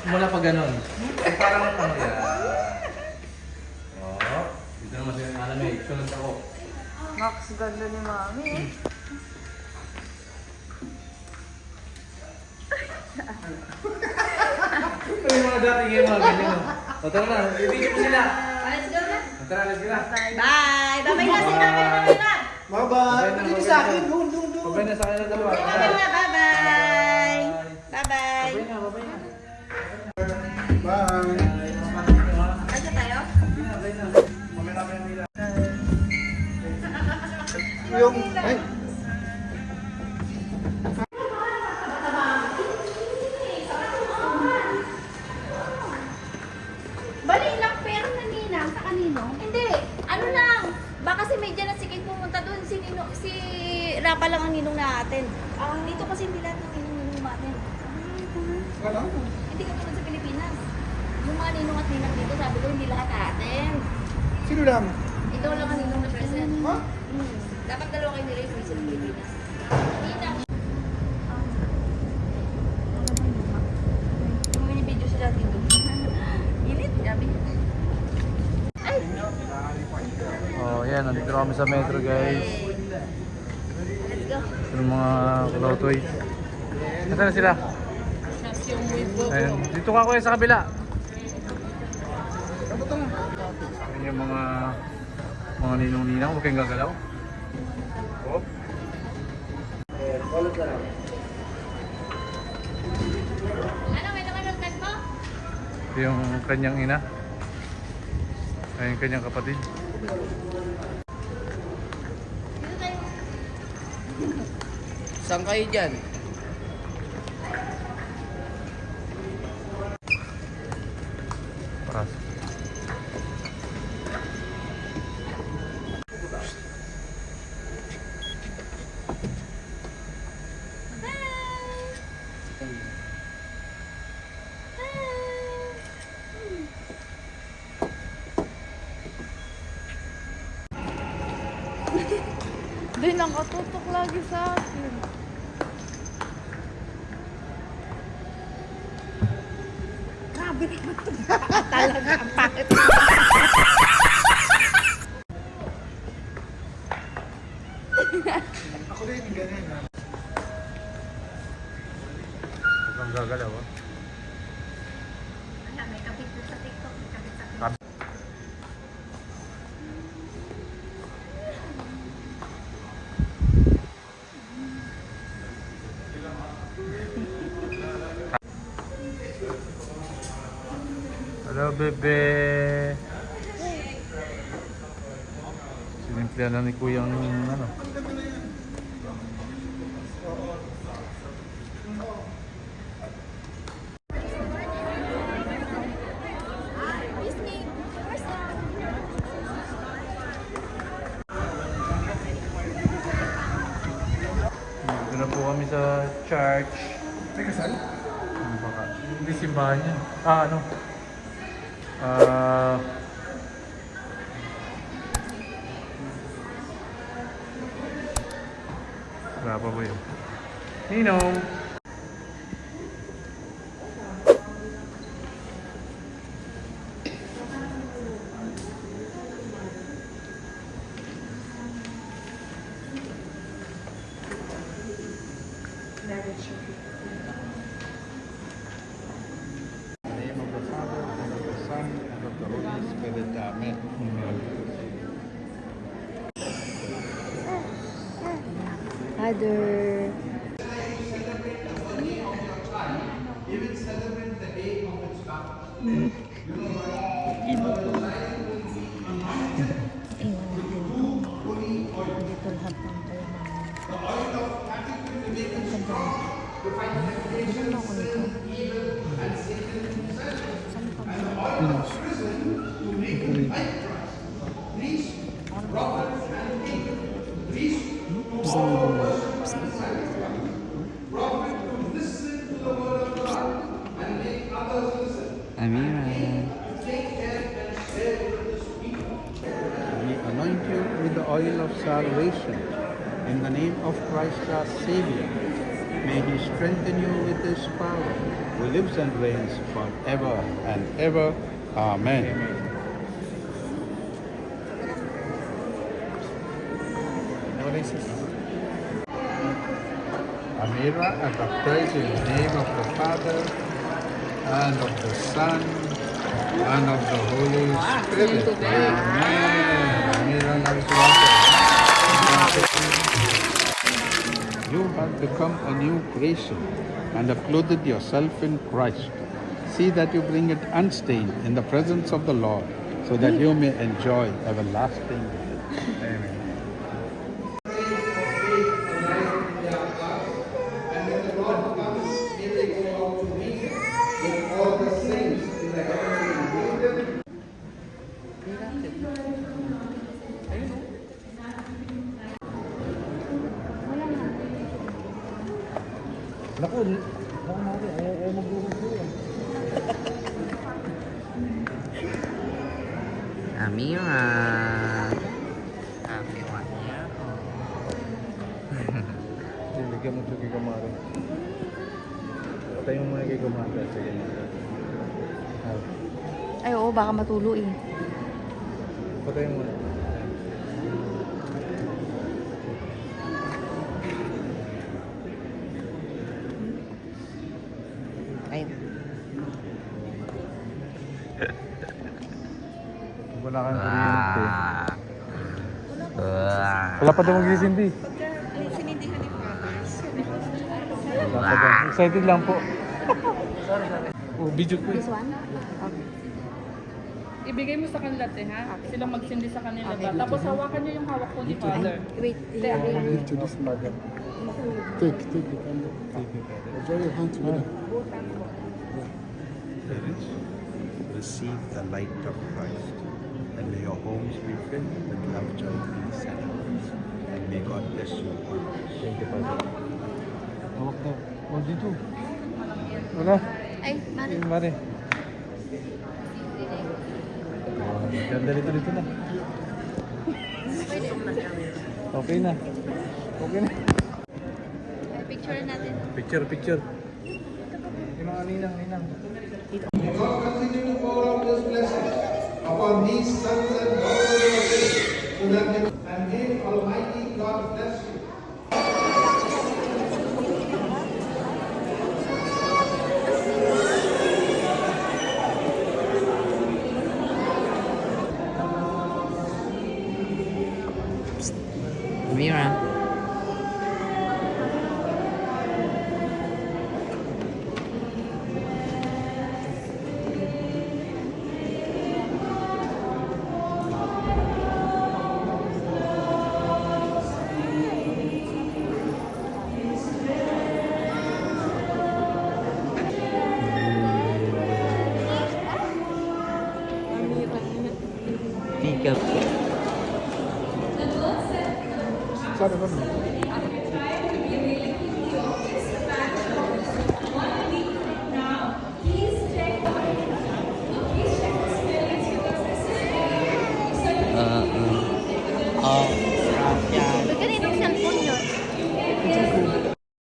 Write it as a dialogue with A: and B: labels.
A: Mula pa ganun. Parang ano yan. Oh, dito naman siya yung alam eh. Sunod ako.
B: Max, ganda ni Mami.
A: Ito yung mga dating yung mga ganyan. O tara na, ibigay mo sila.
B: Let's go na.
A: Tara, let's go na.
B: Bye! Babay na si Mami, babay na!
C: Bye-bye! Dito sa akin, doon.
A: Babay na sa akin na dalawa.
B: Babay na, bye-bye! Bye-bye!
A: Babay na, babay na.
C: Bye!
B: Asa tayo?
A: Babay na. Mamaya na kayo nila.
C: Yung, ay,
D: Bali lang pero naninang sa kanino? Hindi, ano lang. Baka si Medya na sikit pumunta doon. Si Rapa lang ang ninong natin. Dito kasi hindi lahat ng ninong natin.
C: wala.
D: Hindi ka tulad sa Pilipinas. Yung mga ninong at ninang dito, sabi ko hindi lahat atin.
C: Sino lang?
D: Ito lang ang ninong na present.
C: Ha?
D: Dapat dalawa kayo nila yung sa Pilipinas. Ninang. Yung mini-video sila dito. Init, gabi. Ay!
A: Oh, yan. Nandito na kami sa metro, guys.
D: Let's go.
A: Yung mga klotoy. Nasaan na sila? Ayun. Dito ka kuya sa kabila. Ayun yung mga ninong-ninang. Huwag kayong gagalaw. Oh.
D: Ano, may naman ka mo?
A: Ito yung kanyang ina. Ayun yung kanyang kapatid.
D: Dito tayo.
C: Saan kayo dyan?
A: Paras.
B: Di, nakatutok lagi sa akin. Grabe naman ito. Talaga, ang pangit.
C: Ako din, ganyan.
A: Huwag kang gagalaw, ah.
D: Wala, may kapit na sa TikTok. May kapit sa
A: Kap- Hello, bebe. Sinimplihan na ni Kuyang ano.
D: Disney. Where's that?
A: Dito na po kami sa church.
C: May kasal?
A: Baka, hindi simbahan yan. Ano? Ah... wala pa ba yun? Ninong!
C: Name of the Father, and of the Son, and of the Holy Spirit. Amen.
B: Father. Dito lahat ng kayamanan. Bilang mo ako nito. Saan pa ba?
C: Amira. We anoint you with the oil of salvation in the name of Christ our Savior. May He strengthen you with His power, who lives and reigns forever and ever. Amen. Amira, I baptize you in the name of the Father, and of the Son, and of the Holy Spirit. Amen. Amira, loves water. You have become a new creation and have clothed yourself in Christ. See that you bring it unstained in the presence of the Lord, so that you may enjoy everlasting life. Amen.
B: Amira. Amira niya.
A: Bigyan mo ito kay Kamari. Patay mo muna kay Kamari. Sige.
D: Ay, oo, baka matulo eh.
A: Patay mo muna.
B: Ayun.
A: Wala kang kuryente.
B: Wow.
A: Wala pa daw magsisindi.
D: Sinindihan ni Fathers.
A: Wala pa daw. Excited lang po. Oh, video ko.
D: This one? Okay.
E: Ibigay mo sa kanila, te, ha? Silang magsindi sa kanila ba? Tapos hawakan niyo yung hawak ko ni Father.
D: Wait,
C: Give to this mother. Take the candle. Join your hand together. Parents, receive the light of Christ, and may your homes be filled with love, joy, peace, and peace. And may God bless you always.
A: Thank you, Father. Hawak daw. Oh, dito. Wala.
D: Ay, Mari.
A: Mari. Ganda dito na. Okay na. Okay na.
D: Picture natin.
A: Picture. Yung mga ninang.
C: God continue to pour out His blessings upon these sons and daughters of His, so that they and may Almighty God bless you.
B: Amira. Tika.
C: Sorry,